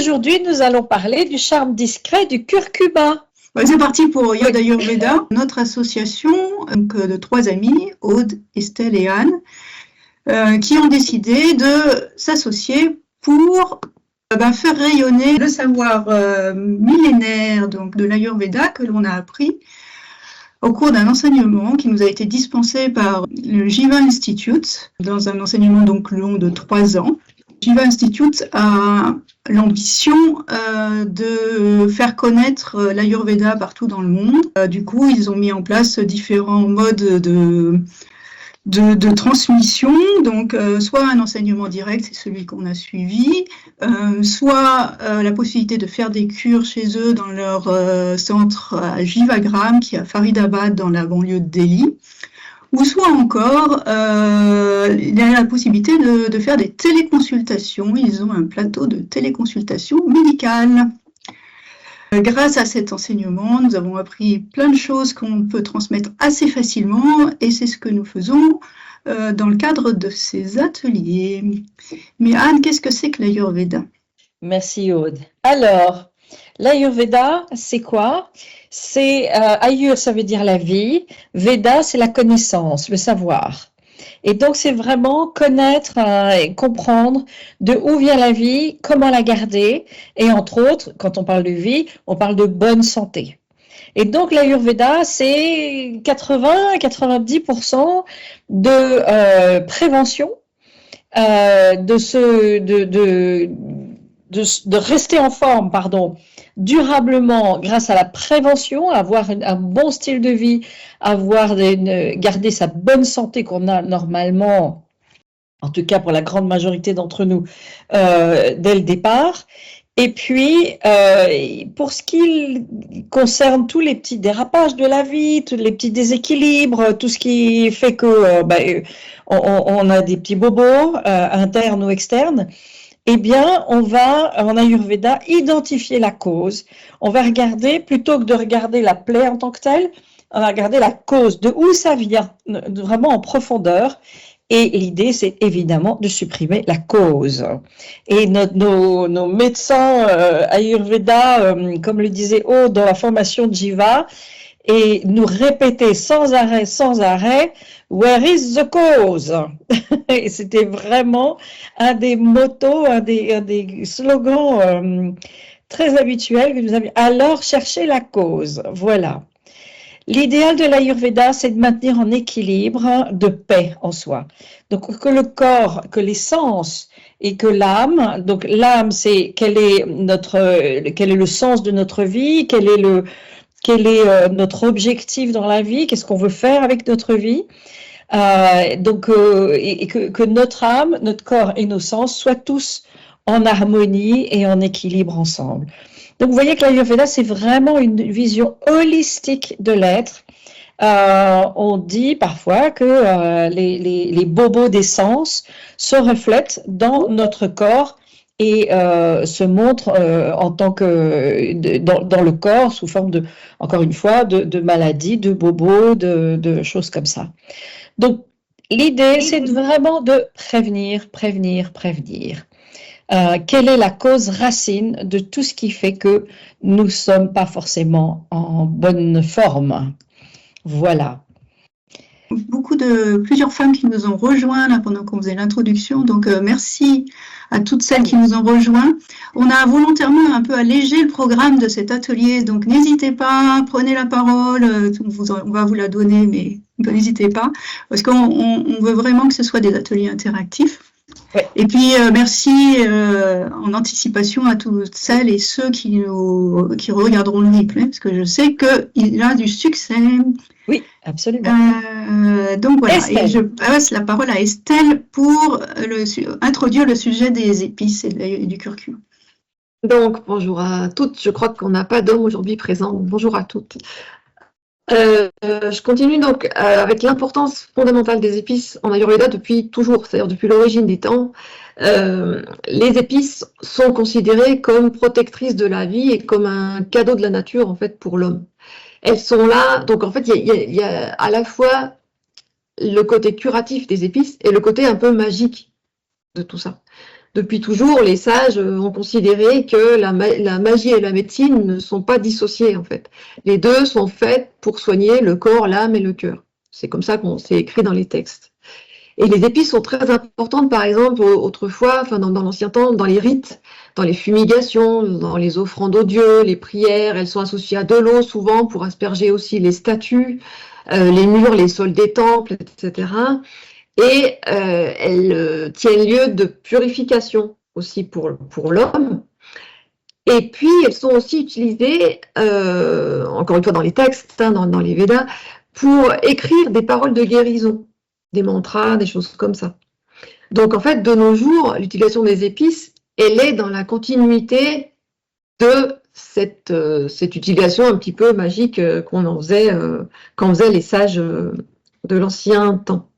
aujourd'hui, nous allons parler du charme discret du curcuma. C'est parti pour Yoga Ayurveda, notre association de 3 amies, Aude, Estelle et Anne, qui ont décidé de s'associer pour faire rayonner le savoir millénaire donc, de l'Ayurveda que l'on a appris au cours d'un enseignement qui nous a été dispensé par le Jiva Institute, dans un enseignement donc long de 3 ans. Jiva Institute a l'ambition de faire connaître l'Ayurveda partout dans le monde. Du coup, ils ont mis en place différents modes de transmission, donc soit un enseignement direct, c'est celui qu'on a suivi, soit la possibilité de faire des cures chez eux dans leur centre à Jivagram, qui est à Faridabad, dans la banlieue de Delhi, ou soit encore, il y a la possibilité de faire des téléconsultations. Ils ont un plateau de téléconsultation médicale. Grâce à cet enseignement, nous avons appris plein de choses qu'on peut transmettre assez facilement et c'est ce que nous faisons dans le cadre de ces ateliers. Mais Anne, qu'est-ce que c'est que l'Ayurveda? Merci Aude. Alors, l'Ayurveda, c'est quoi? C'est Ayur, ça veut dire la vie. Veda, c'est la connaissance, le savoir. Et donc, c'est vraiment connaître et comprendre de où vient la vie, comment la garder. Et entre autres, quand on parle de vie, on parle de bonne santé. Et donc, l'Ayurveda, c'est 80-90% de prévention, de rester en forme, durablement grâce à la prévention, avoir un bon style de vie, garder sa bonne santé qu'on a normalement, en tout cas pour la grande majorité d'entre nous, dès le départ. Et puis, pour ce qui concerne tous les petits dérapages de la vie, tous les petits déséquilibres, tout ce qui fait que on a des petits bobos internes ou externes, eh bien, on va, en Ayurveda, identifier la cause. On va regarder, plutôt que de regarder la plaie en tant que telle, on va regarder la cause, de où ça vient, vraiment en profondeur. Et l'idée, c'est évidemment de supprimer la cause. Et nos médecins Ayurveda, comme le disait Aude dans la formation de Jiva, et nous répéter sans arrêt, where is the cause? Et c'était vraiment un des mottos, un des slogans très habituels que nous avions. Alors, cherchez la cause. Voilà. L'idéal de l'Ayurveda, c'est de maintenir en équilibre de paix en soi. Donc, que le corps, que les sens et que l'âme, donc l'âme, c'est quel est le sens de notre vie, quel est notre objectif dans la vie, qu'est-ce qu'on veut faire avec notre vie, et que notre âme, notre corps et nos sens soient tous en harmonie et en équilibre ensemble. Donc vous voyez que l'Ayurveda, c'est vraiment une vision holistique de l'être. On dit parfois que les bobos des sens se reflètent dans notre corps et se montrent en tant que dans le corps sous forme de, encore une fois, de maladies, de bobos, de choses comme ça. Donc l'idée, c'est vraiment de prévenir. Quelle est la cause racine de tout ce qui fait que nous ne sommes pas forcément en bonne forme? Voilà. Plusieurs femmes qui nous ont rejoints là, pendant qu'on faisait l'introduction, donc merci à toutes celles qui nous ont rejoints. On a volontairement un peu allégé le programme de cet atelier, donc n'hésitez pas, prenez la parole, on va vous la donner, mais n'hésitez pas, parce qu'on veut vraiment que ce soit des ateliers interactifs. Ouais. Et puis merci en anticipation à toutes celles et ceux qui regarderont le replay, parce que je sais qu'il a du succès. Oui, absolument. Donc voilà, Estelle. Et je passe la parole à Estelle pour introduire le sujet des épices et du curcuma. Donc bonjour à toutes, je crois qu'on n'a pas d'homme aujourd'hui présent, bonjour à toutes. Je continue donc avec l'importance fondamentale des épices en Ayurveda depuis toujours, c'est-à-dire depuis l'origine des temps. Les épices sont considérées comme protectrices de la vie et comme un cadeau de la nature en fait pour l'homme. Elles sont là, donc en fait il y a à la fois le côté curatif des épices et le côté un peu magique de tout ça. Depuis toujours, les sages ont considéré que la magie et la médecine ne sont pas dissociées, en fait. Les deux sont faits pour soigner le corps, l'âme et le cœur. C'est comme ça qu'on s'est écrit dans les textes. Et les épices sont très importantes, par exemple, autrefois, enfin dans l'ancien temps, dans les rites, dans les fumigations, dans les offrandes aux dieux, les prières. Elles sont associées à de l'eau, souvent, pour asperger aussi les statues, les murs, les sols des temples, etc. Et elles tiennent lieu de purification aussi pour l'homme. Et puis, elles sont aussi utilisées, encore une fois dans les textes, hein, dans les Védas, pour écrire des paroles de guérison, des mantras, des choses comme ça. Donc, en fait, de nos jours, l'utilisation des épices, elle est dans la continuité de cette utilisation un petit peu magique qu'en faisaient les sages de l'ancien temps.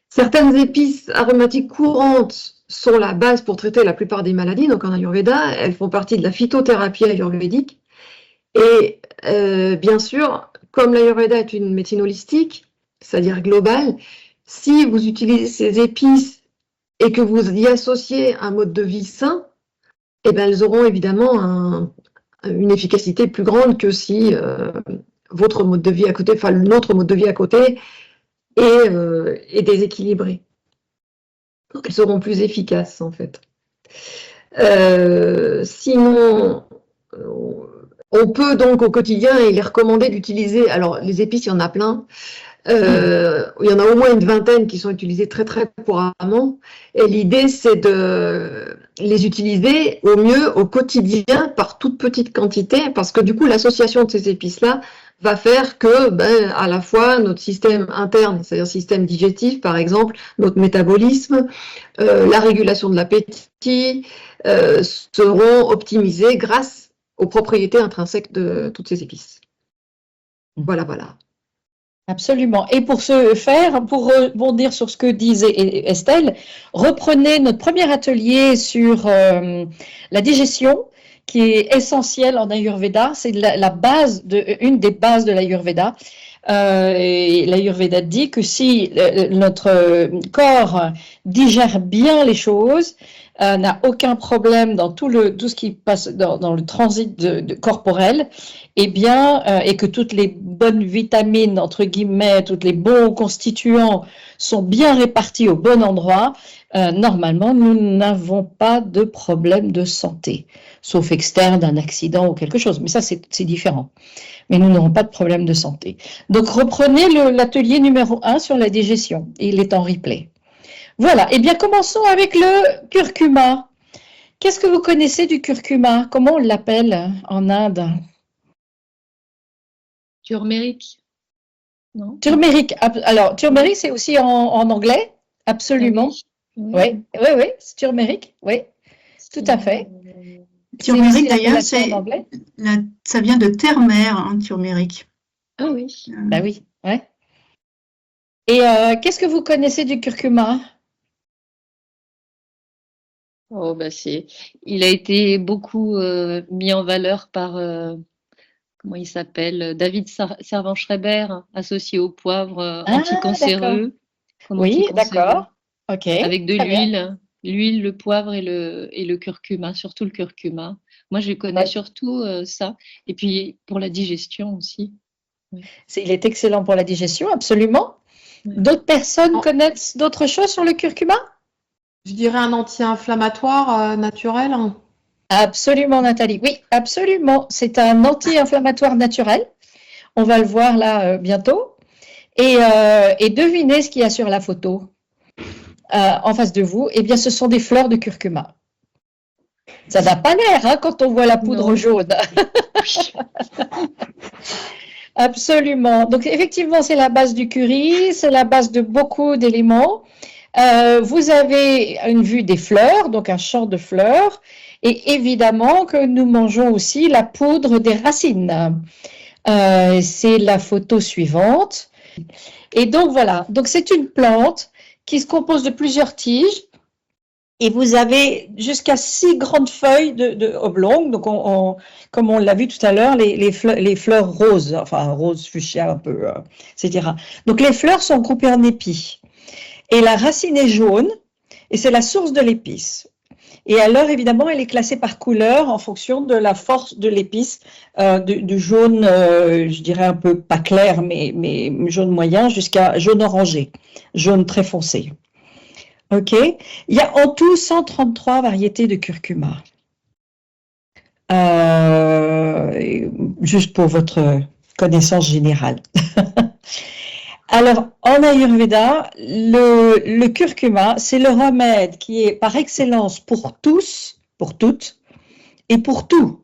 Certaines épices aromatiques courantes sont la base pour traiter la plupart des maladies, donc en Ayurveda, elles font partie de la phytothérapie ayurvédique. Et bien sûr, comme l'Ayurveda est une médecine holistique, c'est-à-dire globale, si vous utilisez ces épices et que vous y associez un mode de vie sain, eh bien, elles auront évidemment une efficacité plus grande que si votre mode de vie à côté, enfin notre mode de vie à côté, est déséquilibré. Donc, elles seront plus efficaces, en fait. Sinon, on peut donc au quotidien, il est recommandé d'utiliser, alors les épices, il y en a plein, il y en a au moins une vingtaine qui sont utilisées très très couramment, et l'idée c'est de les utiliser au mieux au quotidien par toute petite quantité, parce que du coup l'association de ces épices-là va faire que à la fois notre système interne, c'est-à-dire système digestif par exemple, notre métabolisme, la régulation de l'appétit seront optimisés grâce aux propriétés intrinsèques de toutes ces épices. Voilà, voilà. Absolument. Et pour ce faire, pour rebondir sur ce que disait Estelle, reprenez notre premier atelier sur la digestion, qui est essentielle en Ayurveda. C'est la base une des bases de l'Ayurveda. Et l'Ayurveda dit que si notre corps digère bien les choses, n'a aucun problème dans tout ce qui passe dans le transit corporel, eh bien, et que toutes les bonnes vitamines, entre guillemets, tous les bons constituants sont bien répartis au bon endroit, normalement, nous n'avons pas de problème de santé, sauf externe d'un accident ou quelque chose. Mais ça, c'est différent. Mais nous n'aurons pas de problème de santé. Donc, reprenez l'atelier numéro 1 sur la digestion. Il est en replay. Voilà. Eh bien, commençons avec le curcuma. Qu'est-ce que vous connaissez du curcuma? Comment on l'appelle en Inde? Turmeric. Non? Turmeric. Alors, turmeric, c'est aussi en anglais? Absolument. Oui, oui, oui, c'est turmeric. Oui, tout à fait. Turmeric, d'ailleurs, ça vient de terre-mer, hein, turmeric. Ah oui. Bah oui, ouais. Et qu'est-ce que vous connaissez du curcuma? Oh, bah il a été beaucoup mis en valeur par, comment il s'appelle, David Servan-Schreiber, associé au poivre anticancéreux. Oui, d'accord. Ok. Avec de l'huile, le poivre et le curcuma, surtout le curcuma. Moi, je connais surtout ça. Et puis, pour la digestion aussi. Ouais. Il est excellent pour la digestion, absolument. Ouais. D'autres personnes connaissent d'autres choses sur le curcuma? Je dirais un anti-inflammatoire naturel. Absolument, Nathalie. Oui, absolument. C'est un anti-inflammatoire naturel. On va le voir là bientôt. Et devinez ce qu'il y a sur la photo en face de vous. Eh bien, ce sont des fleurs de curcuma. Ça n'a pas l'air hein, quand on voit la poudre jaune. Absolument. Donc, effectivement, c'est la base du curry, c'est la base de beaucoup d'éléments. Vous avez une vue des fleurs, donc un champ de fleurs, et évidemment que nous mangeons aussi la poudre des racines. C'est la photo suivante. Et donc voilà, donc c'est une plante qui se compose de plusieurs tiges, et vous avez jusqu'à 6 grandes feuilles oblongues, donc comme on l'a vu tout à l'heure, les fleurs roses, enfin rose fuchsia un peu, etc. Donc les fleurs sont groupées en épis. Et la racine est jaune, et c'est la source de l'épice. Et alors, évidemment, elle est classée par couleur en fonction de la force de l'épice, du jaune, je dirais un peu pas clair, mais jaune moyen, jusqu'à jaune orangé, jaune très foncé. OK? Il y a en tout 133 variétés de curcuma. Juste pour votre connaissance générale. Alors, en Ayurveda, le curcuma, c'est le remède qui est par excellence pour tous, pour toutes et pour tout.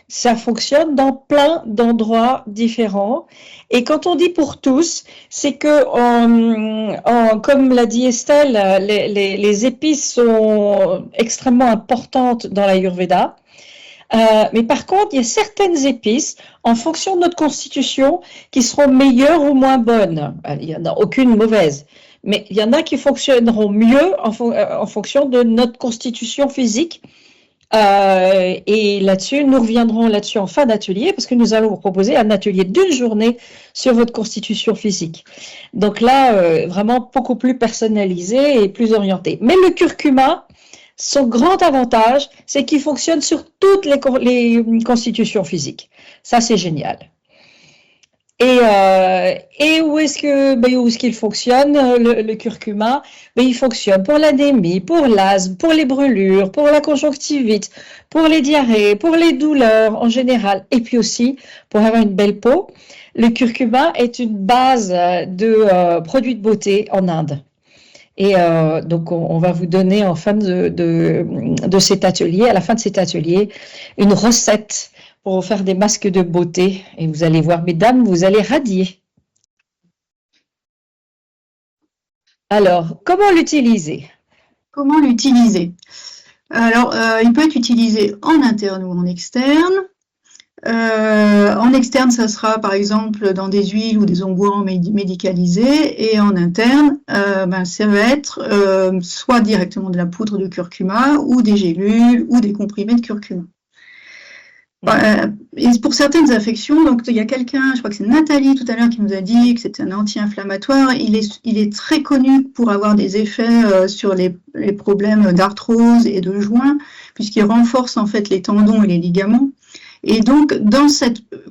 Ça fonctionne dans plein d'endroits différents. Et quand on dit pour tous, c'est que, comme l'a dit Estelle, les épices sont extrêmement importantes dans l'Ayurveda. Mais par contre, il y a certaines épices, en fonction de notre constitution, qui seront meilleures ou moins bonnes. Il n'y en a aucune mauvaise, mais il y en a qui fonctionneront mieux en fonction de notre constitution physique. Et là-dessus, nous reviendrons là-dessus en fin d'atelier, parce que nous allons vous proposer un atelier d'une journée sur votre constitution physique. Donc là, vraiment beaucoup plus personnalisé et plus orienté. Mais le curcuma, son grand avantage, c'est qu'il fonctionne sur toutes les constitutions physiques. Ça, c'est génial. Et où est-ce qu'il fonctionne, le curcuma? Il fonctionne pour l'anémie, pour l'asthme, pour les brûlures, pour la conjonctivite, pour les diarrhées, pour les douleurs en général, et puis aussi pour avoir une belle peau. Le curcuma est une base de produits de beauté en Inde. Et donc, on va vous donner en fin de cet atelier, à la fin de cet atelier, une recette pour faire des masques de beauté. Et vous allez voir, mesdames, vous allez radier. Alors, comment l'utiliser? Comment l'utiliser? Alors, il peut être utilisé en interne ou en externe. En externe, ça sera par exemple dans des huiles ou des onguents médicalisés, et en interne, ça va être soit directement de la poudre de curcuma ou des gélules ou des comprimés de curcuma. Et pour certaines affections, donc il y a quelqu'un, je crois que c'est Nathalie tout à l'heure, qui nous a dit que c'était un anti-inflammatoire. Il est très connu pour avoir des effets sur les problèmes d'arthrose et de joints, puisqu'il renforce en fait les tendons et les ligaments. Et donc,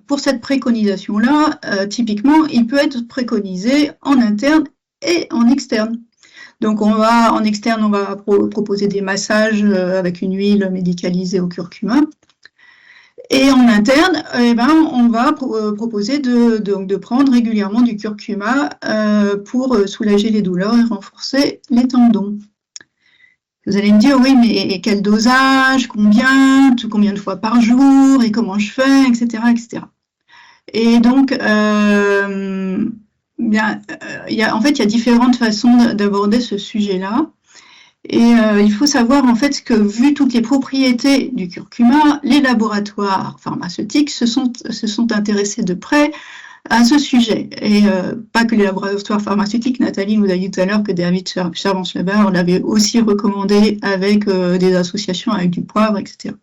pour cette préconisation-là, typiquement, il peut être préconisé en interne et en externe. Donc, en externe, on va proposer des massages avec une huile médicalisée au curcuma. Et en interne, on va proposer de prendre régulièrement du curcuma pour soulager les douleurs et renforcer les tendons. Vous allez me dire, oui, mais quel dosage, combien de fois par jour, et comment je fais, etc., etc. Et donc, en fait, il y a différentes façons d'aborder ce sujet-là. Et il faut savoir, en fait, que vu toutes les propriétés du curcuma, les laboratoires pharmaceutiques se sont intéressés de près à ce sujet. Et pas que les laboratoires pharmaceutiques. Nathalie nous a dit tout à l'heure que David Servan-Schreiber l'avait aussi recommandé avec des associations avec du poivre, etc.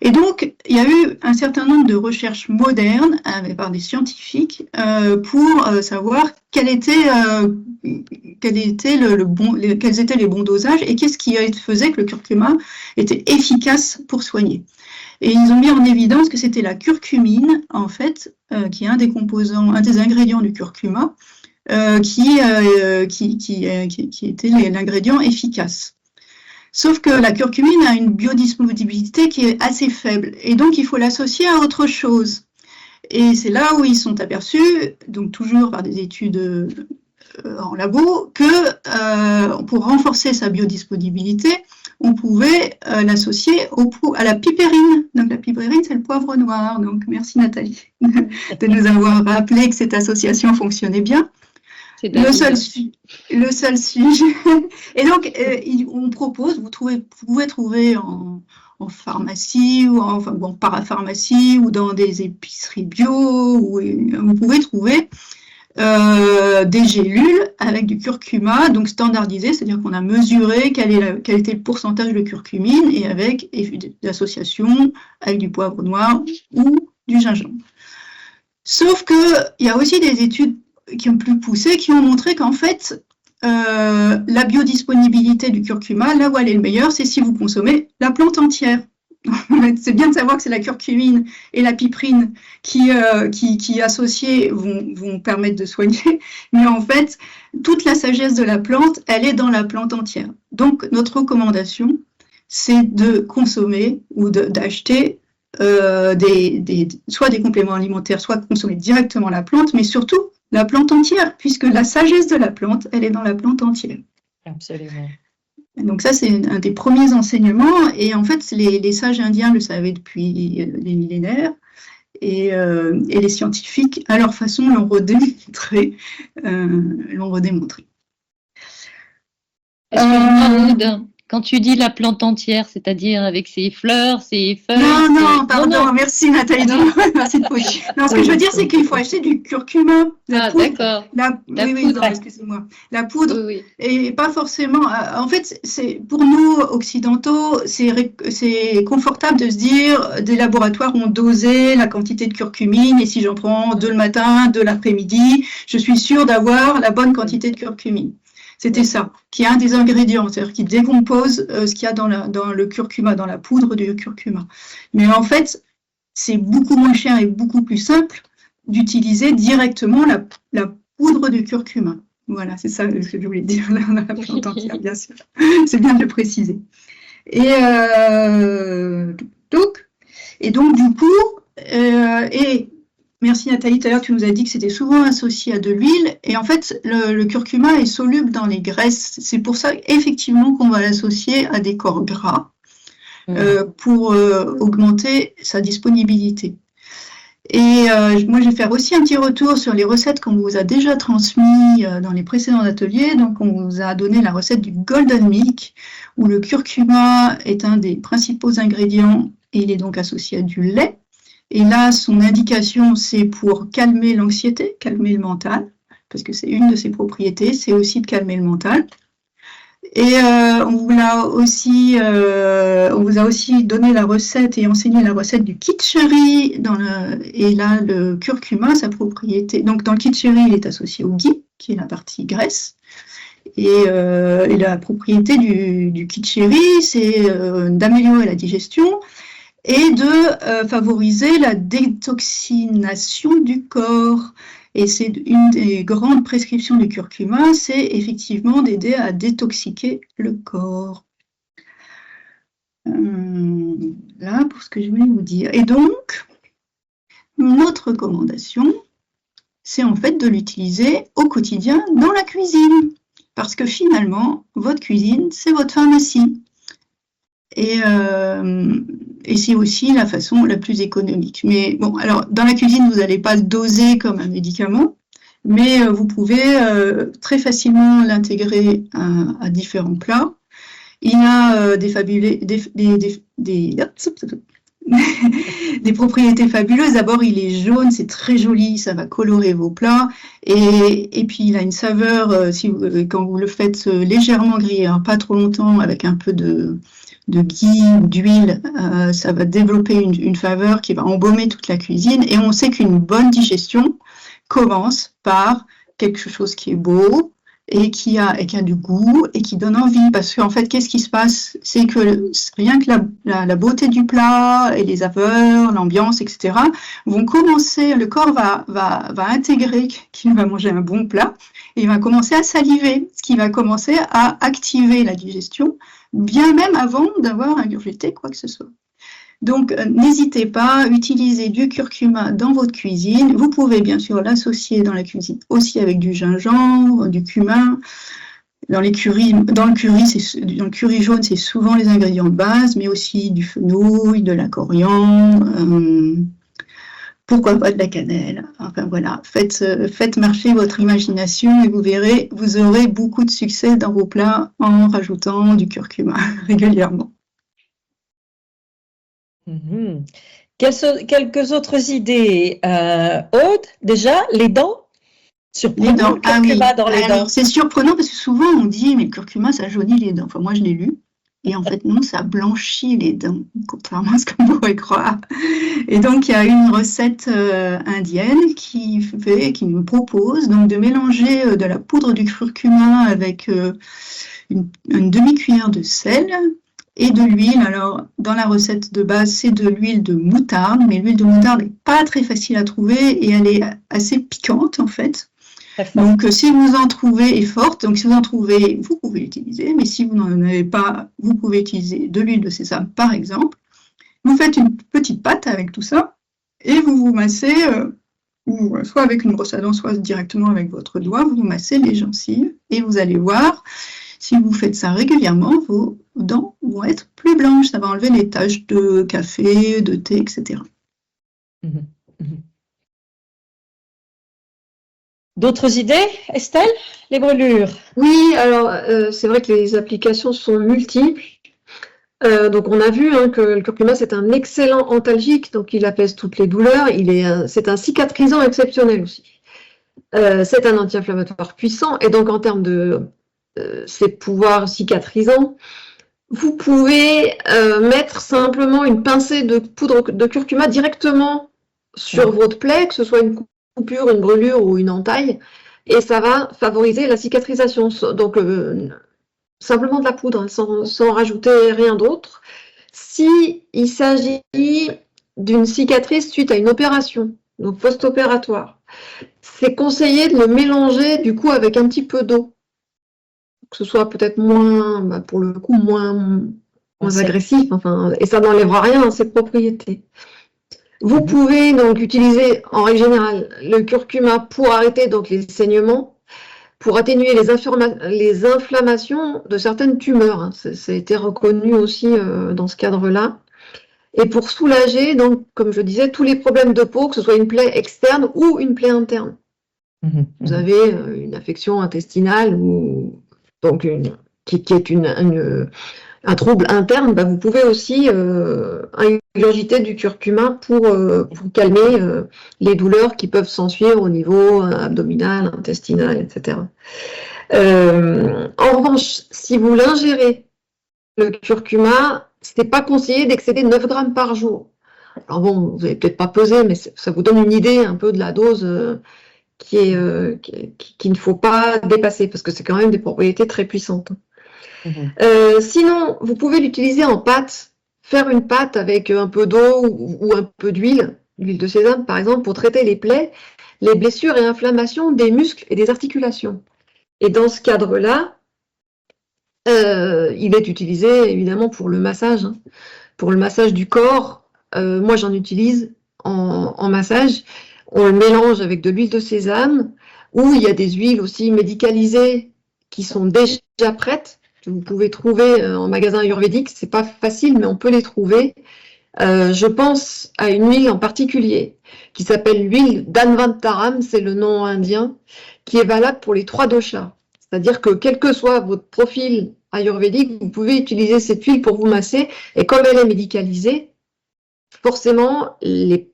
Et donc, il y a eu un certain nombre de recherches modernes par des scientifiques pour savoir quels étaient les bons dosages et qu'est-ce qui faisait que le curcuma était efficace pour soigner. Et ils ont mis en évidence que c'était la curcumine, en fait, qui est un des ingrédients du curcuma, qui était l'ingrédient efficace. Sauf que la curcumine a une biodisponibilité qui est assez faible, et donc il faut l'associer à autre chose. Et c'est là où ils sont aperçus, donc toujours par des études en labo, que pour renforcer sa biodisponibilité, on pouvait l'associer à la piperine. Donc la piperine, c'est le poivre noir. Donc merci Nathalie de nous avoir rappelé que cette association fonctionnait bien. Le seul sujet. Et donc, on propose, vous pouvez trouver en pharmacie ou en parapharmacie ou dans des épiceries bio, vous pouvez trouver des gélules avec du curcuma, donc standardisé, c'est-à-dire qu'on a mesuré quel était le pourcentage de curcumine et avec des associations avec du poivre noir ou du gingembre. Sauf qu'il y a aussi des études qui ont plus poussé, qui ont montré qu'en fait, la biodisponibilité du curcuma, là où elle est le meilleur, c'est si vous consommez la plante entière. C'est bien de savoir que c'est la curcumine et la piperine qui associées vont permettre de soigner, mais en fait, toute la sagesse de la plante, elle est dans la plante entière. Donc, notre recommandation, c'est de consommer ou d'acheter soit des compléments alimentaires, soit consommer directement la plante, mais surtout la plante entière, puisque la sagesse de la plante, elle est dans la plante entière. Absolument. Donc ça, c'est un des premiers enseignements, et en fait, les sages indiens le savaient depuis des millénaires, et les scientifiques, à leur façon, l'ont redémontré. Excuse-moi, Aude, quand tu dis la plante entière, c'est-à-dire avec ses fleurs, ses feuilles… Non, pardon, merci Nathalie, merci de corriger. Non, ce que je veux dire, c'est qu'il faut acheter du curcuma, la poudre. D'accord. Non, excusez-moi. La poudre, et pas forcément… En fait, pour nous, occidentaux, c'est confortable de se dire, des laboratoires ont dosé la quantité de curcumine, et si j'en prends 2 le matin, 2 l'après-midi, je suis sûre d'avoir la bonne quantité de curcumine. C'était ça, qui est un des ingrédients, c'est-à-dire qui décompose ce qu'il y a dans le curcuma, dans la poudre du curcuma. Mais en fait, c'est beaucoup moins cher et beaucoup plus simple d'utiliser directement la poudre du curcuma. Voilà, c'est ça ce que je voulais dire là, dans la plante entière, bien sûr. C'est bien de le préciser. Et donc du coup, merci Nathalie, tout à l'heure tu nous as dit que c'était souvent associé à de l'huile, et en fait le curcuma est soluble dans les graisses, c'est pour ça effectivement qu'on va l'associer à des corps gras pour augmenter sa disponibilité. Et moi je vais faire aussi un petit retour sur les recettes qu'on vous a déjà transmises dans les précédents ateliers. Donc on vous a donné la recette du Golden Milk, où le curcuma est un des principaux ingrédients, et il est donc associé à du lait. Et là, son indication, c'est pour calmer l'anxiété, calmer le mental, parce que c'est une de ses propriétés, c'est aussi de calmer le mental. Et on vous a aussi donné la recette et enseigné la recette du kitcheri, et là, le curcuma, sa propriété. Donc, dans le kitcheri, il est associé au ghee, qui est la partie graisse. Et la propriété du kitcheri, c'est d'améliorer la digestion, et de favoriser la détoxination du corps. Et c'est une des grandes prescriptions du curcuma, c'est effectivement d'aider à détoxiquer le corps. Là, pour ce que je voulais vous dire. Et donc, notre recommandation, c'est en fait de l'utiliser au quotidien dans la cuisine. Parce que finalement, votre cuisine, c'est votre pharmacie. Et c'est aussi la façon la plus économique. Mais bon, alors dans la cuisine, vous n'allez pas le doser comme un médicament, mais vous pouvez très facilement l'intégrer à différents plats. Il a des propriétés fabuleuses. D'abord, il est jaune, c'est très joli, ça va colorer vos plats. Et puis, il a une saveur, quand vous le faites légèrement griller, hein, pas trop longtemps, avec un peu de ghee ou d'huile, ça va développer une saveur qui va embaumer toute la cuisine. Et on sait qu'une bonne digestion commence par quelque chose qui est beau et qui a du goût et qui donne envie. Parce qu'en fait, qu'est-ce qui se passe? C'est que rien que la beauté du plat et les saveurs, l'ambiance, etc., vont commencer, le corps va intégrer qu'il va manger un bon plat et il va commencer à saliver, ce qui va commencer à activer la digestion, bien même avant d'avoir ingurgité quoi que ce soit. Donc, n'hésitez pas à utiliser du curcuma dans votre cuisine. Vous pouvez bien sûr l'associer dans la cuisine aussi avec du gingembre, du cumin. Dans le curry jaune, c'est souvent les ingrédients de base, mais aussi du fenouil, de la coriandre, pourquoi pas de la cannelle. Enfin voilà, faites marcher votre imagination et vous verrez, vous aurez beaucoup de succès dans vos plats en rajoutant du curcuma régulièrement. Quelques autres idées. Aude, déjà, les dents? Surprenant, le curcuma dans les dents. C'est surprenant parce que souvent on dit mais le curcuma ça jaunit les dents. Enfin moi je l'ai lu. Et en fait, non, ça blanchit les dents, contrairement à ce qu'on pourrait croire. Et donc, il y a une recette indienne qui nous propose donc de mélanger de la poudre du curcuma avec une demi-cuillère de sel et de l'huile. Alors, dans la recette de base, c'est de l'huile de moutarde, mais l'huile de moutarde n'est pas très facile à trouver et elle est assez piquante, en fait. Donc, si vous en trouvez, et forte, donc si vous en trouvez, vous pouvez l'utiliser, mais si vous n'en avez pas, vous pouvez utiliser de l'huile de sésame, par exemple. Vous faites une petite pâte avec tout ça, et vous massez, ou soit avec une brosse à dents, soit directement avec votre doigt, vous massez les gencives, et vous allez voir, si vous faites ça régulièrement, vos dents vont être plus blanches, ça va enlever les taches de café, de thé, etc. D'autres idées, Estelle? Les brûlures? Oui, alors c'est vrai que les applications sont multiples. Donc on a vu que le curcuma c'est un excellent antalgique, donc il apaise toutes les douleurs. C'est un cicatrisant exceptionnel aussi. C'est un anti-inflammatoire puissant et donc en termes de ses pouvoirs cicatrisants, vous pouvez mettre simplement une pincée de poudre de curcuma directement sur votre plaie, que ce soit une coupure, une brûlure ou une entaille, et ça va favoriser la cicatrisation. Donc simplement de la poudre, sans rajouter rien d'autre. Si il s'agit d'une cicatrice suite à une opération, donc post-opératoire, c'est conseillé de le mélanger du coup avec un petit peu d'eau, que ce soit peut-être moins, pour le coup, moins agressif, enfin, et ça n'enlèvera rien à ses propriétés. Vous pouvez donc utiliser en règle générale le curcuma pour arrêter donc les saignements, pour atténuer les inflammations de certaines tumeurs. Ça a été reconnu aussi dans ce cadre-là. Et pour soulager, donc, comme je disais, tous les problèmes de peau, que ce soit une plaie externe ou une plaie interne. Vous avez une affection intestinale ou donc qui est un trouble interne, vous pouvez aussi ingurgiter du curcuma pour calmer les douleurs qui peuvent s'ensuivre au niveau abdominal, intestinal, etc. En revanche, si vous l'ingérez, le curcuma, c'est pas conseillé d'excéder 9 grammes par jour. Alors bon, vous n'avez peut-être pas pesé, mais ça vous donne une idée un peu de la dose qu'il ne faut pas dépasser, parce que c'est quand même des propriétés très puissantes. Sinon, vous pouvez l'utiliser en pâte, faire une pâte avec un peu d'eau ou un peu d'huile de sésame par exemple, pour traiter les plaies, les blessures et inflammations des muscles et des articulations. Et dans ce cadre-là, il est utilisé évidemment pour le massage, pour le massage du corps. Moi, j'en utilise en massage. On le mélange avec de l'huile de sésame, ou il y a des huiles aussi médicalisées qui sont déjà prêtes, que vous pouvez trouver en magasin ayurvédique. C'est pas facile, mais on peut les trouver. Je pense à une huile en particulier qui s'appelle l'huile d'Anvantaram, c'est le nom indien, qui est valable pour les 3 doshas. C'est-à-dire que quel que soit votre profil ayurvédique, vous pouvez utiliser cette huile pour vous masser. Et comme elle est médicalisée, forcément, le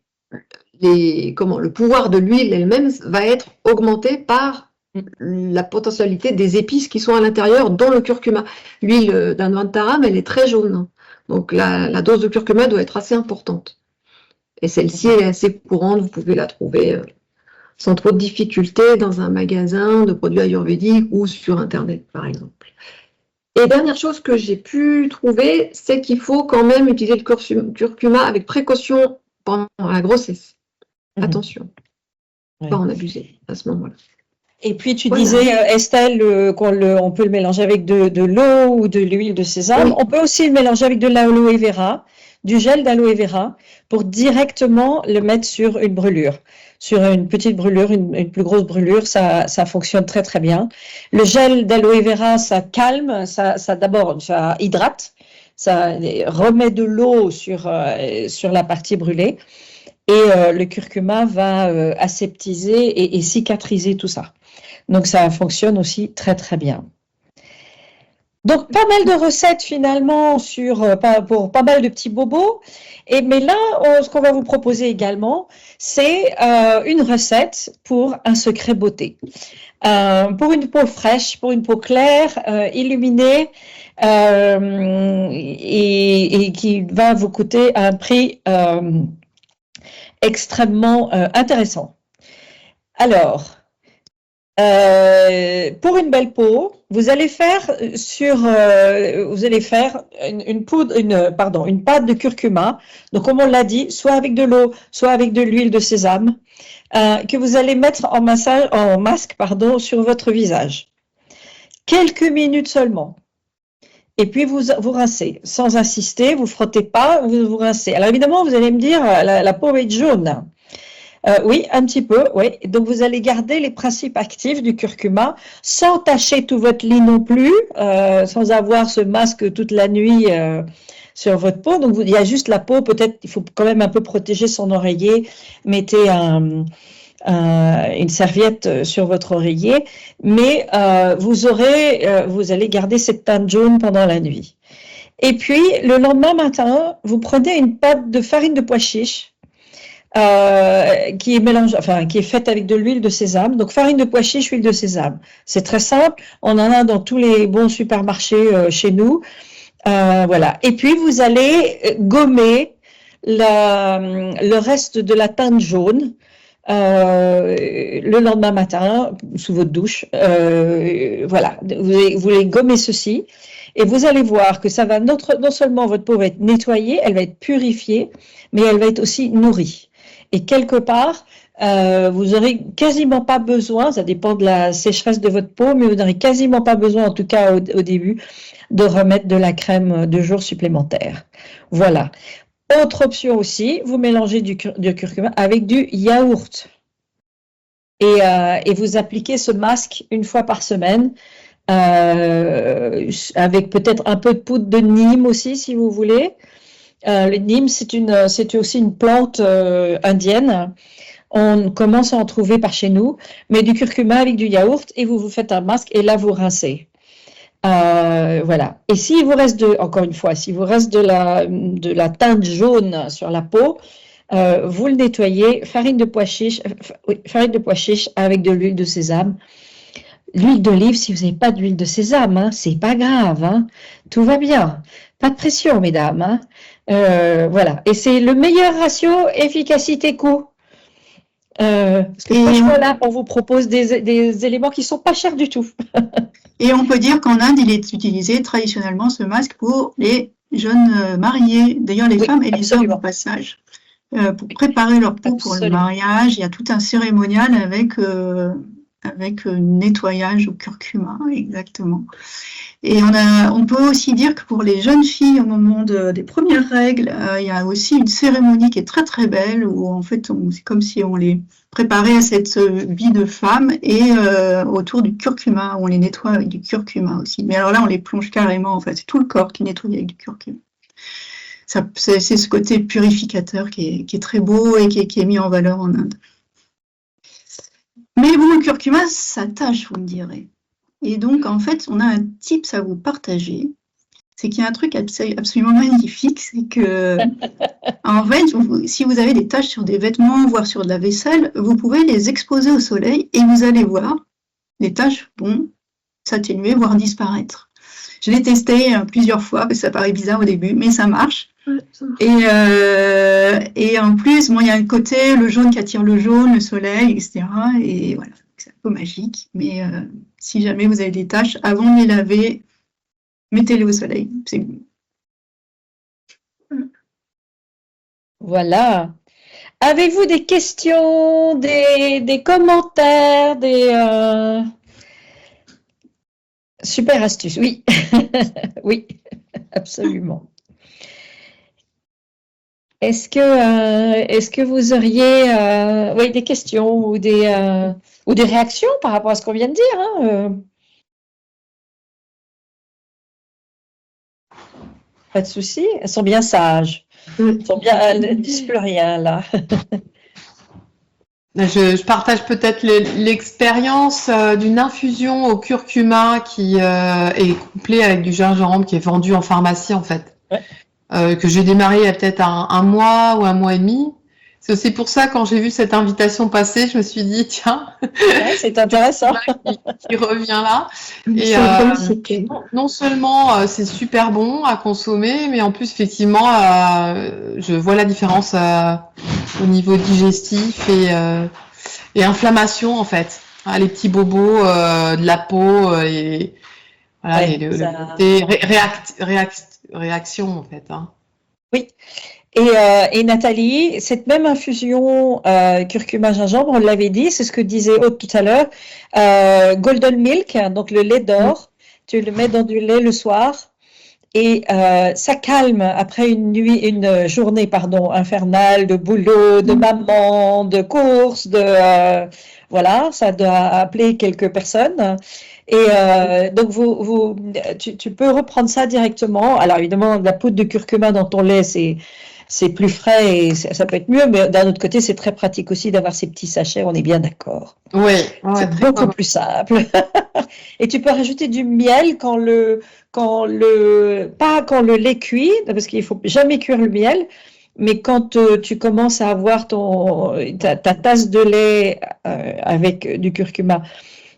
pouvoir de l'huile elle-même va être augmenté par la potentialité des épices qui sont à l'intérieur, dont le curcuma. L'huile d'Anvantaram, elle est très jaune. Donc la dose de curcuma doit être assez importante. Et celle-ci est assez courante, vous pouvez la trouver sans trop de difficultés dans un magasin de produits ayurvédiques ou sur Internet, par exemple. Et dernière chose que j'ai pu trouver, c'est qu'il faut quand même utiliser le curcuma avec précaution pendant la grossesse. Attention, pas en abuser à ce moment-là. Et puis tu disais, Estelle, on peut le mélanger avec de l'eau ou de l'huile de sésame. Oui. On peut aussi le mélanger avec de l'aloe vera, du gel d'aloe vera, pour directement le mettre sur une brûlure. Sur une petite brûlure, une plus grosse brûlure, ça fonctionne très très bien. Le gel d'aloe vera, ça calme, d'abord ça hydrate, ça remet de l'eau sur la partie brûlée. Et le curcuma va aseptiser et cicatriser tout ça. Donc, ça fonctionne aussi très, très bien. Donc, pas mal de recettes finalement pour pas mal de petits bobos. Mais là, ce qu'on va vous proposer également, c'est une recette pour un secret beauté. pour une peau fraîche, pour une peau claire, illuminée, et qui va vous coûter un prix extrêmement intéressant. Alors, pour une belle peau, vous allez faire une pâte de curcuma. Donc, comme on l'a dit, soit avec de l'eau, soit avec de l'huile de sésame, que vous allez mettre en masque, sur votre visage. Quelques minutes seulement. Et puis, vous rincez. Sans insister, vous frottez pas, vous rincez. Alors, évidemment, vous allez me dire, la peau va être jaune. Oui, un petit peu, oui. Donc, vous allez garder les principes actifs du curcuma sans tacher tout votre lit non plus, sans avoir ce masque toute la nuit sur votre peau. Donc, il y a juste la peau. Peut-être, il faut quand même un peu protéger son oreiller. Mettez une serviette sur votre oreiller. Mais vous allez garder cette teinte jaune pendant la nuit. Et puis, le lendemain matin, vous prenez une pâte de farine de pois chiche. Qui est faite avec de l'huile de sésame. Donc, farine de pois chiche, huile de sésame. C'est très simple. On en a dans tous les bons supermarchés chez nous. Voilà. Et puis, vous allez gommer le reste de la teinte jaune le lendemain matin sous votre douche. Voilà. Vous les gommez ceci. Et vous allez voir que ça va non seulement votre peau va être nettoyée, elle va être purifiée, mais elle va être aussi nourrie. Et quelque part, vous n'aurez quasiment pas besoin, ça dépend de la sécheresse de votre peau, mais vous n'aurez quasiment pas besoin, en tout cas au début, de remettre de la crème de jour supplémentaire. Voilà. Autre option aussi, vous mélangez du curcuma avec du yaourt. Et vous appliquez ce masque une fois par semaine, avec peut-être un peu de poudre de Nîmes aussi, si vous voulez. Le Nîmes, c'est aussi une plante indienne. On commence à en trouver par chez nous, mais du curcuma avec du yaourt et vous faites un masque et là vous rincez. Voilà. Et s'il vous reste encore une fois, s'il vous reste de la teinte jaune sur la peau, vous le nettoyez, farine de pois chiche avec de l'huile de sésame. L'huile d'olive, si vous n'avez pas d'huile de sésame, hein, c'est pas grave, hein, tout va bien. Pas de pression, mesdames. Hein. Voilà. Et c'est le meilleur ratio efficacité-coût. Parce que franchement, là, on vous propose des éléments qui ne sont pas chers du tout. Et on peut dire qu'en Inde, il est utilisé traditionnellement ce masque pour les jeunes mariés. D'ailleurs, les femmes et les hommes au passage. Pour préparer leur peau pour le mariage, il y a tout un cérémonial avec nettoyage au curcuma, exactement. Et on peut aussi dire que pour les jeunes filles, au moment des premières règles, il y a aussi une cérémonie qui est très très belle, où en fait, c'est comme si on les préparait à cette vie de femme, et autour du curcuma, on les nettoie avec du curcuma aussi. Mais alors là, on les plonge carrément, en fait, c'est tout le corps qui est nettoyé avec du curcuma. C'est ce côté purificateur qui est très beau et qui est mis en valeur en Inde. Mais bon, le curcuma, ça tâche, vous me direz. Et donc, en fait, on a un tips à vous partager. C'est qu'il y a un truc absolument magnifique, c'est que, en fait, si vous avez des taches sur des vêtements, voire sur de la vaisselle, vous pouvez les exposer au soleil et vous allez voir, les taches vont s'atténuer, voire disparaître. Je l'ai testé plusieurs fois, parce que ça paraît bizarre au début, mais ça marche. Et en plus, bon, il y a un côté, le jaune qui attire le jaune, le soleil, etc. Et voilà, c'est un peu magique. Mais si jamais vous avez des taches, avant de les laver, mettez-les au soleil. C'est bon. Voilà. Avez-vous des questions, des commentaires, Super astuce, oui. Oui, absolument. Est-ce que vous auriez des questions ou des réactions par rapport à ce qu'on vient de dire, hein, Pas de souci, elles sont bien sages. Elles ne disent plus rien là. Je partage peut-être l'expérience d'une infusion au curcuma qui est couplée avec du gingembre qui est vendu en pharmacie en fait. Ouais. Que j'ai démarré il y a peut-être un mois ou un mois et demi. C'est aussi pour ça, quand j'ai vu cette invitation passer, je me suis dit, tiens, Ouais, c'est intéressant. qui revient là. Et C'est une bonne cité. non seulement c'est super bon à consommer, mais en plus, effectivement, je vois la différence au niveau digestif et inflammation, en fait. Ah, les petits bobos de la peau, et voilà, Ouais, le ça- côté réaction, en fait. Hein. Oui. Et Nathalie, cette même infusion curcuma-gingembre, on l'avait dit, c'est ce que disait Aude tout à l'heure, golden milk, hein, donc le lait d'or, tu le mets dans du lait le soir et ça calme après une journée, pardon, infernale de boulot, de maman, de courses, voilà, ça doit appeler quelques personnes. Et donc tu peux reprendre ça directement. Alors évidemment, la poudre de curcuma dans ton lait, c'est plus frais et ça peut être mieux, mais d'un autre côté, c'est très pratique aussi d'avoir ces petits sachets, on est bien d'accord. Oui, C'est beaucoup plus simple. Et tu peux rajouter du miel pas quand le lait cuit, parce qu'il faut jamais cuire le miel, mais quand tu commences à avoir ta tasse de lait avec du curcuma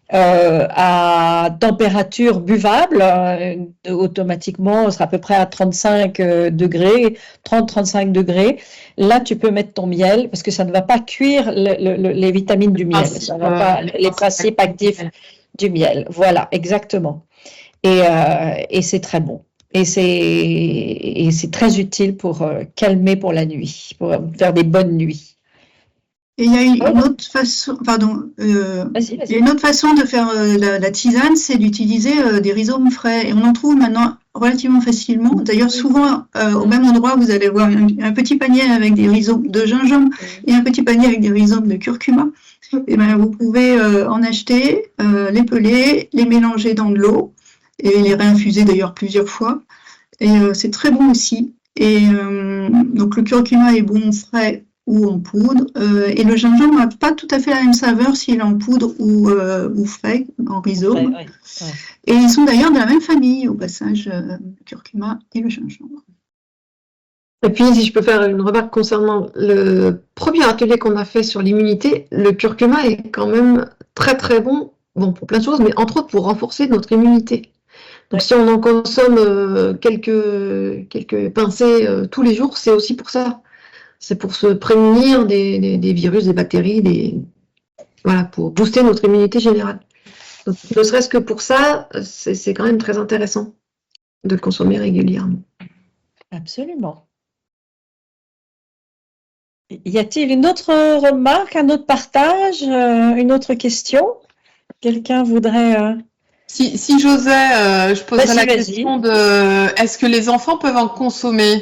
à température buvable, automatiquement, on sera à peu près à 35 degrés, 30-35 degrés. Là, tu peux mettre ton miel parce que ça ne va pas cuire les vitamines du miel. Ça va pas, les principes actifs du miel. Voilà, exactement. Et c'est très bon. Et c'est très utile pour calmer pour la nuit, pour faire des bonnes nuits. Et il y a une autre façon, pardon, Vas-y, il y a vas-y. une autre façon de faire la tisane, c'est d'utiliser des rhizomes frais. Et on en trouve maintenant relativement facilement. D'ailleurs, souvent, au même endroit, vous allez voir un petit panier avec des rhizomes de gingembre et un petit panier avec des rhizomes de curcuma. Et ben, vous pouvez en acheter, les peler, les mélanger dans de l'eau et les réinfuser d'ailleurs plusieurs fois. Et c'est très bon aussi. Et donc le curcuma est bon frais ou en poudre. Et le gingembre n'a pas tout à fait la même saveur s'il est en poudre ou frais, en rhizome. Ouais. Et ils sont d'ailleurs de la même famille, au passage, le curcuma et le gingembre. Et puis, si je peux faire une remarque concernant le premier atelier qu'on a fait sur l'immunité, le curcuma est quand même très très bon, pour plein de choses, mais entre autres pour renforcer notre immunité. Donc, si on en consomme quelques pincées tous les jours, c'est aussi pour ça. C'est pour se prémunir des virus, des bactéries, voilà, pour booster notre immunité générale. Donc, ne serait-ce que pour ça, c'est quand même très intéressant de le consommer régulièrement. Absolument. Y a-t-il une autre remarque, un autre partage, une autre question? Quelqu'un voudrait... Si j'osais, je poserais Vas-y, la vas-y. question de est-ce que les enfants peuvent en consommer?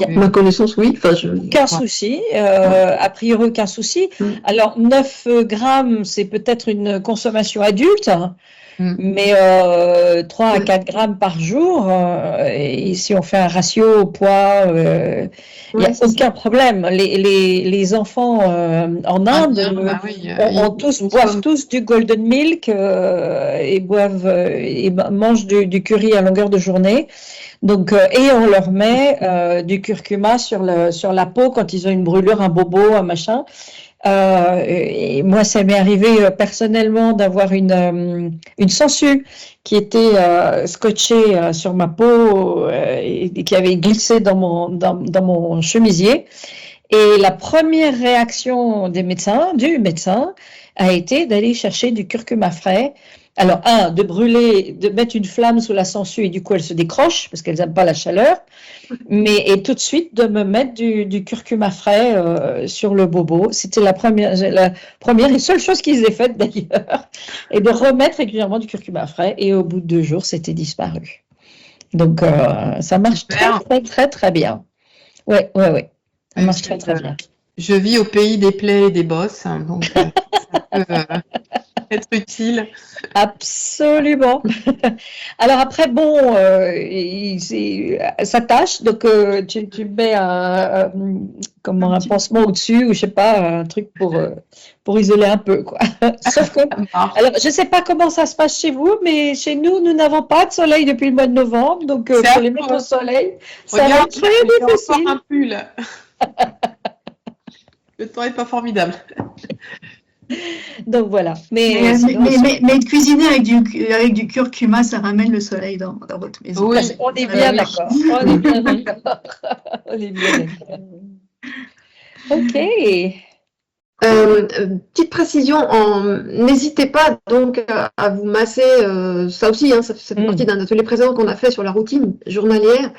Ma connaissance, oui. Enfin, Aucun souci, a priori aucun souci. Alors 9 grammes, c'est peut-être une consommation adulte, mais 3 à 4 grammes par jour, et si on fait un ratio au poids, il n'y a aucun problème. Les enfants en Inde boivent tous du golden milk et mangent du curry à longueur de journée. Donc, et on leur met du curcuma sur la peau quand ils ont une brûlure, un bobo, un machin. Et moi, ça m'est arrivé personnellement d'avoir une sangsue qui était scotchée sur ma peau et qui avait glissé dans mon chemisier. Et la première réaction du médecin, a été d'aller chercher du curcuma frais. Alors, de brûler, de mettre une flamme sous la sangsue et du coup, elle se décroche parce qu'elles n'aiment pas la chaleur. Et tout de suite, de me mettre du curcuma frais sur le bobo. C'était la première et seule chose qu'ils aient faite d'ailleurs. Et de remettre régulièrement du curcuma frais. Et au bout de 2 jours, c'était disparu. Donc, ça marche très bien. Ouais. Ça marche très bien. Je vis au pays des plaies et des bosses, donc ça peut être utile. Absolument. Alors après, bon, ça tâche, donc tu mets comment, un pansement au-dessus, ou je sais pas, un truc pour isoler un peu, quoi. Sauf que, alors je sais pas comment ça se passe chez vous, mais chez nous, nous n'avons pas de soleil depuis le mois de novembre, donc C'est pour les mettre au soleil, ça va Regarde, être très j'ai encore difficile. un pull. Le temps n'est pas formidable. Donc voilà. Mais de cuisiner avec du curcuma, ça ramène le soleil dans votre maison. Oui. On est bien d'accord. On est bien d'accord. On est bien d'accord. Ok. Petite précision, n'hésitez pas donc à vous masser, ça aussi, hein, ça fait partie d'un atelier précédent qu'on a fait sur la routine journalière.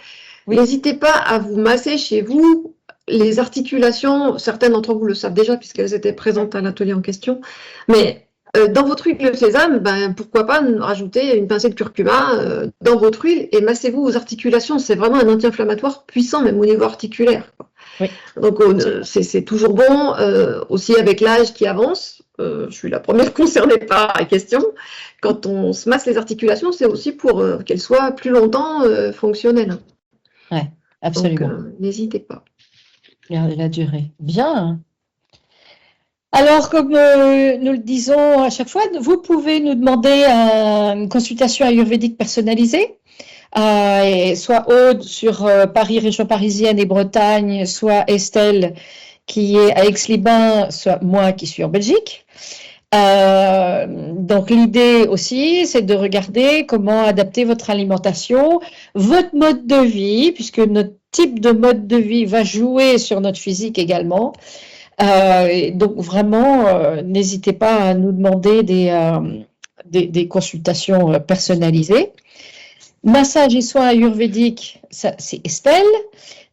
Oui. N'hésitez pas à vous masser chez vous les articulations, certaines d'entre vous le savent déjà puisqu'elles étaient présentes à l'atelier en question, mais dans votre huile de sésame, ben, pourquoi pas rajouter une pincée de curcuma dans votre huile et massez-vous vos articulations, c'est vraiment un anti-inflammatoire puissant même au niveau articulaire, quoi. Oui. Donc c'est toujours bon, aussi avec l'âge qui avance, je suis la première concernée par la question, quand on se masse les articulations, c'est aussi pour qu'elles soient plus longtemps fonctionnelles. Ouais, absolument. Donc n'hésitez pas. Regardez la durée. Bien. Alors, comme nous le disons à chaque fois, vous pouvez nous demander une consultation ayurvédique personnalisée. Et soit Aude sur Paris, région parisienne et Bretagne, soit Estelle qui est à Aix-les-Bains, soit moi qui suis en Belgique. Donc l'idée aussi, c'est de regarder comment adapter votre alimentation, votre mode de vie, puisque notre type de mode de vie va jouer sur notre physique également. Donc vraiment, n'hésitez pas à nous demander des consultations personnalisées. Massage et soins ayurvédiques, c'est Estelle.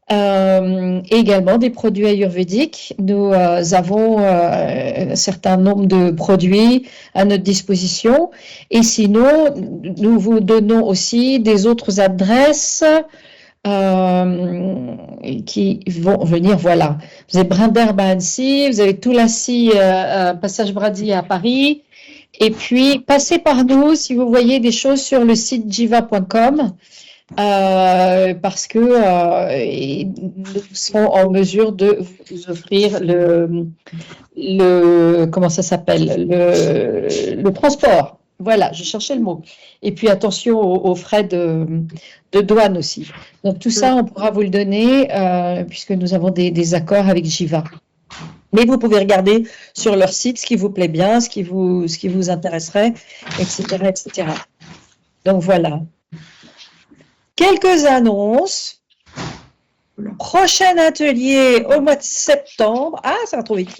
Également des produits ayurvédiques. Nous avons un certain nombre de produits à notre disposition. Et sinon, nous vous donnons aussi des autres adresses qui vont venir. Voilà. Vous avez Brin d'Herbe à Annecy, vous avez Toulassi, Passage Brady à Paris. Et puis, passez par nous si vous voyez des choses sur le site jiva.com, parce que nous serons en mesure de vous offrir comment ça s'appelle, le transport. Voilà, je cherchais le mot. Et puis, attention aux frais de douane aussi. Donc, tout ça, on pourra vous le donner, puisque nous avons des accords avec Jiva. Mais vous pouvez regarder sur leur site ce qui vous plaît bien, ce qui vous intéresserait, etc., etc. Donc voilà. Quelques annonces. Prochain atelier au mois de septembre. Ah, ça va trop vite.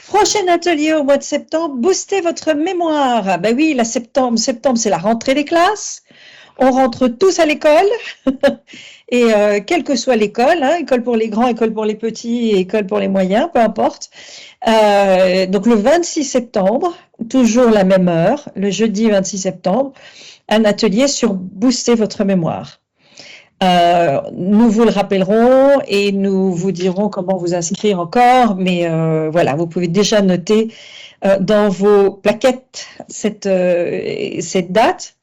Prochain atelier au mois de septembre. Boostez votre mémoire. Ben oui, septembre, c'est la rentrée des classes. On rentre tous à l'école. Et quelle que soit l'école, hein, école pour les grands, école pour les petits, école pour les moyens, peu importe. Donc le 26 septembre, toujours la même heure, le jeudi 26 septembre, un atelier sur booster votre mémoire. Nous vous le rappellerons et nous vous dirons comment vous inscrire encore, mais voilà, vous pouvez déjà noter dans vos plaquettes cette date.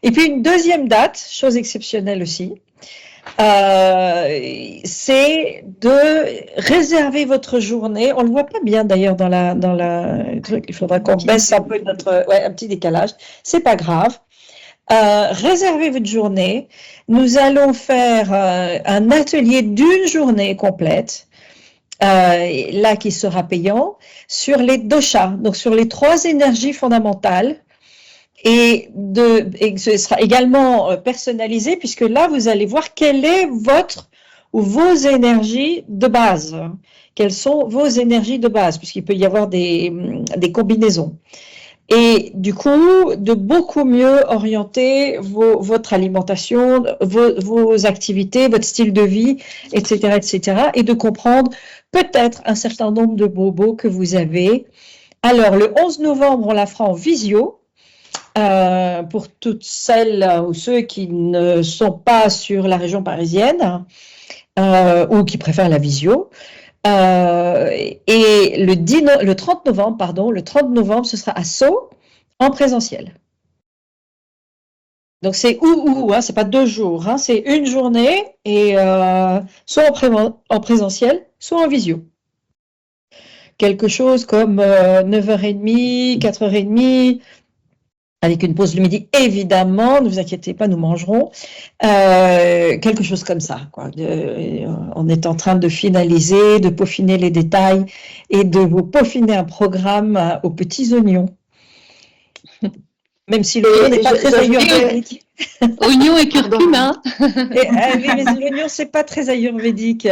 Et puis une deuxième date, chose exceptionnelle aussi, c'est de réserver votre journée. On ne le voit pas bien d'ailleurs dans la truc. Il faudra qu'on baisse un peu un petit décalage. C'est pas grave. Réservez votre journée. Nous allons faire un atelier d'une journée complète, là qui sera payant, sur les doshas, donc sur les 3 énergies fondamentales. Et ce sera également personnalisé, puisque là, vous allez voir quelle est vos énergies de base. Quelles sont vos énergies de base, puisqu'il peut y avoir des combinaisons. Et du coup, de beaucoup mieux orienter votre alimentation, vos activités, votre style de vie, etc., etc., et de comprendre peut-être un certain nombre de bobos que vous avez. Alors, le 11 novembre, on la fera en visio. Pour toutes celles ou ceux qui ne sont pas sur la région parisienne ou qui préfèrent la visio. Et le 30 novembre, ce sera à Sceaux, en présentiel. Donc c'est hein, c'est pas 2 jours, hein, c'est une journée, et soit en présentiel, soit en visio. Quelque chose comme 9h30, 4h30, avec une pause le midi, évidemment, ne vous inquiétez pas, nous mangerons. Quelque chose comme ça, quoi. On est en train de finaliser, de peaufiner les détails et de vous peaufiner un programme aux petits oignons. Même si l'oignon n'est pas très ayurvédique. Oignon et curcuma. Mais l'oignon, c'est pas très ayurvédique.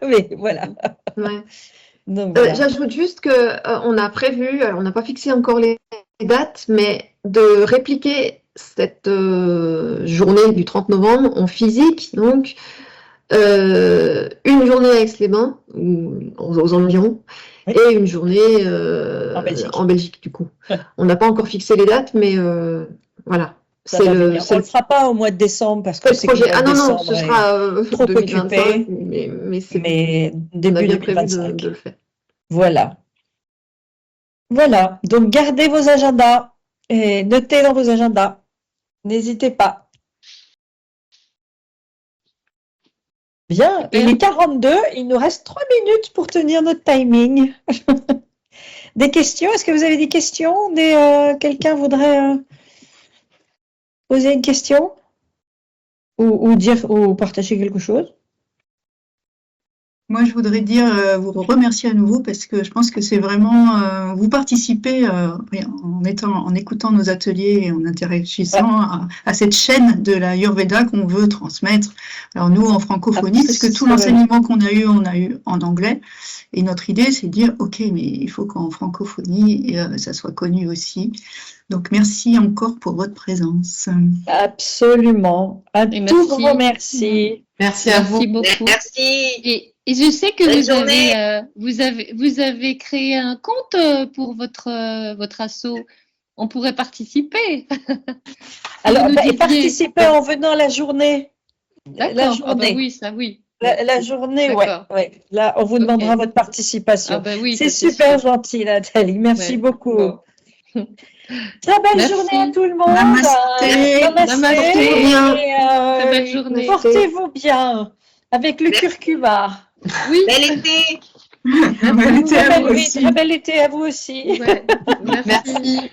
Mais voilà. Ouais. Donc, voilà. J'ajoute juste qu'on a prévu, alors on n'a pas fixé encore les dates, mais de répliquer cette journée du 30 novembre en physique, donc une journée à Aix-les-Bains, aux environs, oui. et une journée en Belgique du coup. On n'a pas encore fixé les dates, mais voilà. On ne le fera pas au mois de décembre parce que c'est projet. Ah non, ce sera trop 2025, occupé, mais début on a bien 2025. de le faire. Voilà. Voilà. Donc gardez vos agendas et notez dans vos agendas. N'hésitez pas. Bien. Il est 42. Il nous reste 3 minutes pour tenir notre timing. Des questions? Est-ce que vous avez des questions? Quelqu'un voudrait poser une question ou dire ou partager quelque chose? Moi, je voudrais vous remercier à nouveau parce que je pense que c'est vraiment, vous participez en écoutant nos ateliers et en interagissant à cette chaîne de la Ayurveda qu'on veut transmettre. Alors nous, en francophonie, parce que tout l'enseignement qu'on a eu, on a eu en anglais. Et notre idée, c'est de dire, OK, mais il faut qu'en francophonie, ça soit connu aussi. Donc, merci encore pour votre présence. Absolument. Un tout grand merci. Merci à vous. Merci beaucoup. Merci. Et je sais que Bonne vous avez créé un compte pour votre asso. On pourrait participer. Alors, participer en venant à la journée. D'accord. Ah bah oui, ça oui. La journée, ouais. Là, on vous demandera votre participation. Ah bah oui, c'est super gentil, Nathalie. Merci beaucoup. Bon. Très belle journée à tout le monde. Namasté. Très belle journée. Portez-vous bien avec le curcuma. Oui. Bel été. Bel été à vous aussi. Très bel été à vous aussi. Ouais. Merci.